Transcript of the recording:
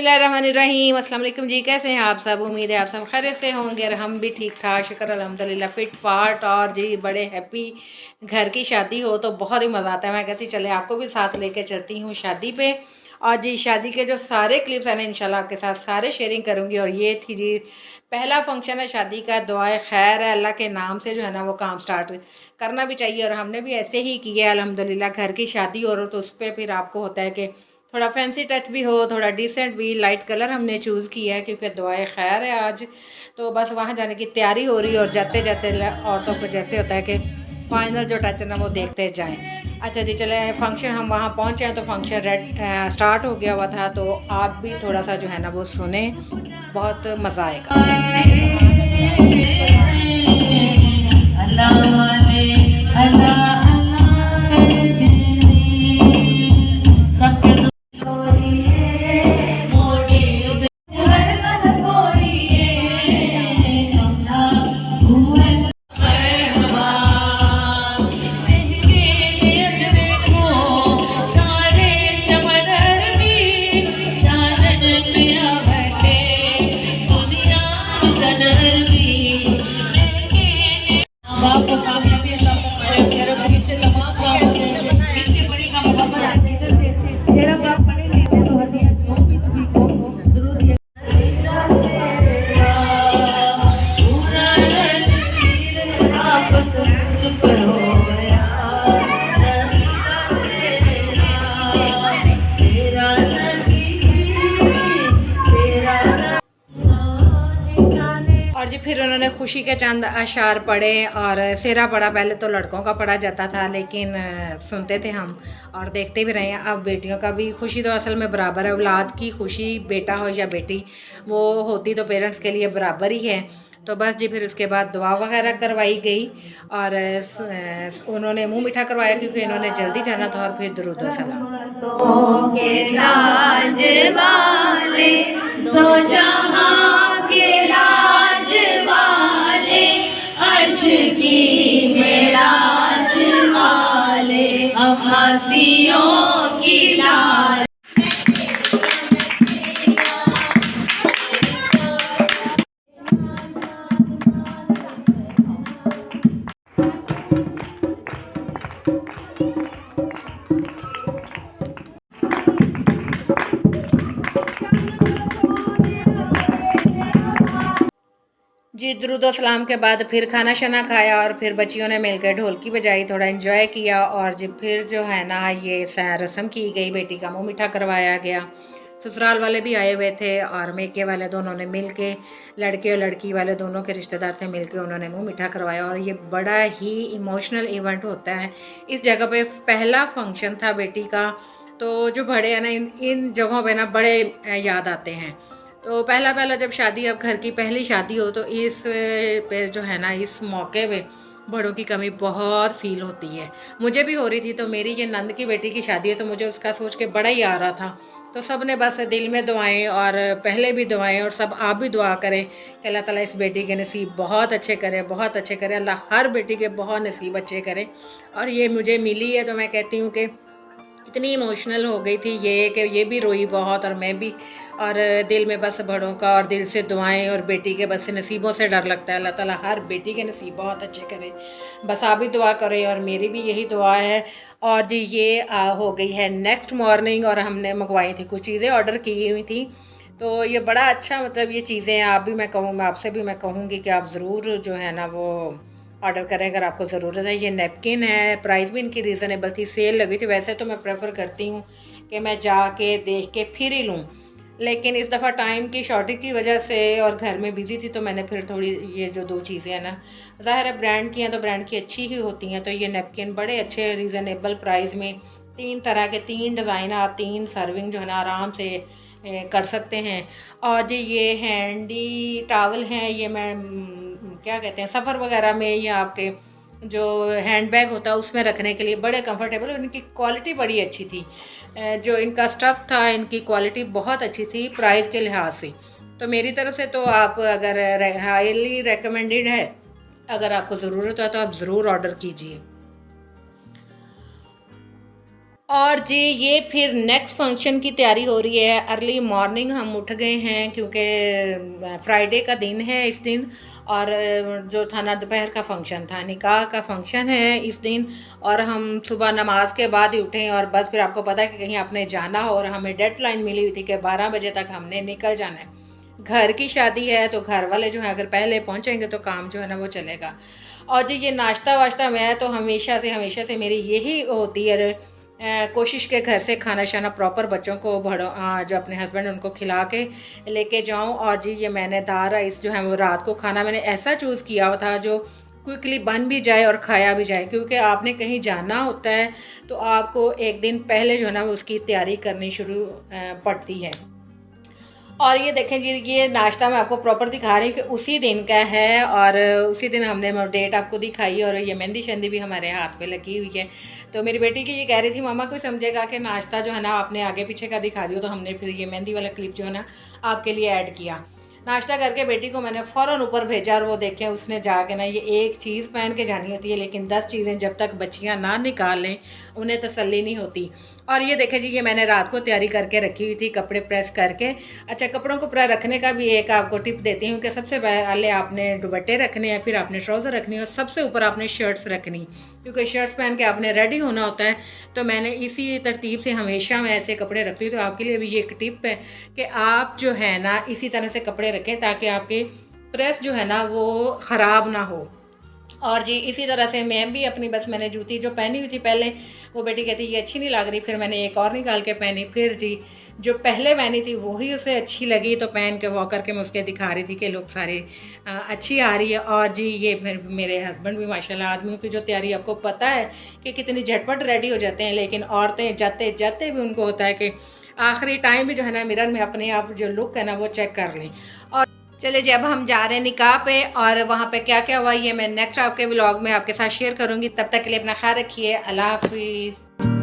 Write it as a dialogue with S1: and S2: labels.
S1: बिस्मिल्लाहिर्रहमानिर्रहीम। अस्सलाम वालेकुम जी, कैसे हैं आप सब? उम्मीद है आप सब खैरियत से होंगे और हम भी ठीक ठाक, शुक्र अल्हम्दुलिल्लाह, फिट फाट और जी बड़े हैप्पी। घर की शादी हो तो बहुत ही मज़ा आता है। मैं कहती चले आपको भी साथ लेके चलती हूँ शादी पे। और जी शादी के जो सारे क्लिप्स हैं ना इंशाल्लाह आपके साथ सारे शेयरिंग करूँगी। और ये थी जी पहला फंक्शन है शादी का। दुआए खैर है, अल्लाह के नाम से जो है ना वो काम स्टार्ट करना भी चाहिए और हमने भी ऐसे ही किया अल्हम्दुलिल्लाह। घर की शादी हो तो उस पर फिर आपको होता है कि थोड़ा फैंसी टच भी हो, थोड़ा डिसेंट भी। लाइट कलर हमने चूज़ किया है क्योंकि दुआए खैर है आज। तो बस वहाँ जाने की तैयारी हो रही है और जाते जाते औरतों को जैसे होता है कि फाइनल जो टच है ना वो देखते जाएं। अच्छा जी चले, फंक्शन हम वहाँ पहुँचे हैं तो फंक्शन स्टार्ट हो गया हुआ था। तो आप भी थोड़ा सा जो है ना वो सुने, बहुत मज़ा आएगा। और जी फिर उन्होंने खुशी के चंद अशार पढ़े और सेहरा पढ़ा। पहले तो लड़कों का पढ़ा जाता था लेकिन सुनते थे हम और देखते भी रहे हैं। अब बेटियों का भी खुशी तो असल में बराबर है। औलाद की खुशी बेटा हो या बेटी वो होती तो पेरेंट्स के लिए बराबर ही है। तो बस जी फिर उसके बाद दुआ वगैरह करवाई गई और उन्होंने मुंह मीठा करवाया क्योंकि इन्होंने जल्दी जाना था। और फिर दुरूद व सलाम। जी दुरूद व सलाम के बाद फिर खाना शाना खाया और फिर बच्चियों ने मिलकर ढोलकी बजाई, थोड़ा एंजॉय किया। और जी फिर जो है ना ये रस्म की गई, बेटी का मुंह मीठा करवाया गया। ससुराल वाले भी आए हुए थे और मेके वाले दोनों ने मिल के, लड़के और लड़की वाले दोनों के रिश्तेदार थे, मिल के उन्होंने मुँह मीठा करवाया। और ये बड़ा ही इमोशनल इवेंट होता है। इस जगह पे पहला फंक्शन था बेटी का। तो जो बड़े हैं ना इन जगहों पे ना बड़े याद आते हैं। तो पहला पहला जब शादी, अब घर की पहली शादी हो तो इस पे जो है ना इस मौके पे बड़ों की कमी बहुत फील होती है। मुझे भी हो रही थी। तो मेरी ये नंद की बेटी की शादी है तो मुझे उसका सोच के बड़ा ही आ रहा था। तो सब ने बस दिल में दुआएं और पहले भी दुआएं और सब आप भी दुआ करें कि अल्लाह ताला इस बेटी के नसीब बहुत अच्छे करे, बहुत अच्छे करे। अल्लाह हर बेटी के बहुत नसीब अच्छे करे। और ये मुझे मिली है तो मैं कहती हूँ कि इतनी इमोशनल हो गई थी ये कि ये भी रोई बहुत और मैं भी। और दिल में बस बड़ों का और दिल से दुआएं और बेटी के बस नसीबों से डर लगता है। अल्लाह ताला हर बेटी के नसीब बहुत अच्छे करे। बस आप भी दुआ करें और मेरी भी यही दुआ है। और जी ये हो गई है नेक्स्ट मॉर्निंग और हमने मंगवाई थी, कुछ चीज़ें ऑर्डर की हुई थी। तो ये बड़ा अच्छा, मतलब ये चीज़ें आप भी, मैं कहूँ, मैं आपसे भी मैं कहूँगी कि आप ज़रूर जो है ना वो ऑर्डर करें अगर आपको ज़रूरत है। ये नैपकिन है, प्राइस भी इनकी रीज़नेबल थी, सेल लगी थी। वैसे तो मैं प्रेफर करती हूँ कि मैं जाके देख के फिर ही लूँ, लेकिन इस दफ़ा टाइम की शॉर्टेज की वजह से और घर में बिज़ी थी तो मैंने फिर थोड़ी ये जो दो चीज़ें हैं ना, ज़ाहिर है ब्रांड की हैं तो ब्रांड की अच्छी ही होती हैं। तो ये नैपकिन बड़े अच्छे रीज़नेबल प्राइस में, 3 तरह के 3 डिज़ाइन, आप 3 सर्विंग जो है ना आराम से कर सकते हैं। और जी ये हैंडी टावल हैं, ये मैं क्या कहते हैं, सफ़र वगैरह में या आपके जो हैंड बैग होता है उसमें रखने के लिए बड़े कंफर्टेबल। इनकी क्वालिटी बड़ी अच्छी थी, जो इनका स्टफ़ था इनकी क्वालिटी बहुत अच्छी थी प्राइस के लिहाज से। तो मेरी तरफ से तो आप अगर हाईली रेकमेंडेड है, अगर आपको ज़रूरत है तो आप ज़रूर ऑर्डर कीजिए। और जी ये फिर नेक्स्ट फंक्शन की तैयारी हो रही है। अर्ली मॉर्निंग हम उठ गए हैं क्योंकि फ्राइडे का दिन है इस दिन, और जो था ना दोपहर का फंक्शन था, निकाह का फंक्शन है इस दिन। और हम सुबह नमाज के बाद ही उठे और बस फिर आपको पता है कि कहीं आपने जाना हो, और हमें डेडलाइन मिली हुई थी कि 12 बजे तक हमने निकल जाना है। घर की शादी है तो घर वाले जो है अगर पहले पहुंचेंगे तो काम जो है ना वो चलेगा। और जी ये नाश्ता वाश्ता, मैं तो हमेशा से मेरी यही होती है कोशिश के घर से खाना शाना प्रॉपर बच्चों को बड़ों जो अपने हस्बैंड उनको खिला के लेके जाऊं। और जी ये मैंने दाल राइस जो है वो रात को खाना मैंने ऐसा चूज़ किया हुआ था जो क्विकली बन भी जाए और खाया भी जाए, क्योंकि आपने कहीं जाना होता है तो आपको एक दिन पहले जो है ना वो उसकी तैयारी करनी शुरू पड़ती है। और ये देखें जी ये नाश्ता मैं आपको प्रॉपर दिखा रही हूँ कि उसी दिन का है, और उसी दिन हमने डेट आपको दिखाई, और ये मेहंदी शहंदी भी हमारे हाथ पे लगी हुई है। तो मेरी बेटी की ये कह रही थी मामा कोई समझेगा कि नाश्ता जो है ना आपने आगे पीछे का दिखा दिया, तो हमने फिर ये मेहंदी वाला क्लिप जो है ना आपके लिए ऐड किया। नाश्ता करके बेटी को मैंने फ़ौरन ऊपर भेजा, और वो देखें उसने जाके ना ये एक चीज़ पहन के जानी होती है, लेकिन 10 चीज़ें जब तक बच्चियाँ ना निकाल लें उन्हें तसल्ली नहीं होती। और ये देखें जी ये मैंने रात को तैयारी करके रखी हुई थी कपड़े प्रेस करके। अच्छा, कपड़ों को प्रेस रखने का भी एक आपको टिप देती हूँ कि सबसे पहले आपने दुपट्टे रखने हैं, फिर आपने ट्राउज़र रखनी है, और सबसे ऊपर आपने शर्ट्स रखनी, क्योंकि शर्ट्स पहन के आपने रेडी होना होता है। तो मैंने इसी तरतीब से हमेशा मैं ऐसे कपड़े रखती हूँ। तो आपके लिए भी ये एक टिप है कि आप जो है ना इसी तरह से कपड़े रखें ताकि आपके प्रेस जो है ना वो ख़राब ना हो। और जी इसी तरह से मैं भी अपनी, बस मैंने जूती जो पहनी हुई थी पहले, वो बेटी कहती ये अच्छी नहीं लग रही, फिर मैंने एक और निकाल के पहनी, फिर जी जो पहले पहनी थी वही उसे अच्छी लगी तो पहन के वॉक करके मैं उसके दिखा रही थी कि लोग सारे अच्छी आ रही है। और जी ये फिर मेरे हस्बैंड भी माशाल्लाह, आदमियों की जो तैयारी आपको पता है कि कितनी झटपट रेडी हो जाते हैं, लेकिन औरतें जाते जाते भी उनको होता है कि आखिरी टाइम भी जो है ना मिरर में अपने आप जो लुक है ना वो चेक कर लें। और चलिए जी अब हम जा रहे हैं निकाह पे, और वहाँ पे क्या क्या हुआ ये मैं नेक्स्ट आपके व्लॉग में आपके साथ शेयर करूँगी। तब तक के लिए अपना ख्याल रखिए। अल्लाह हाफिज़।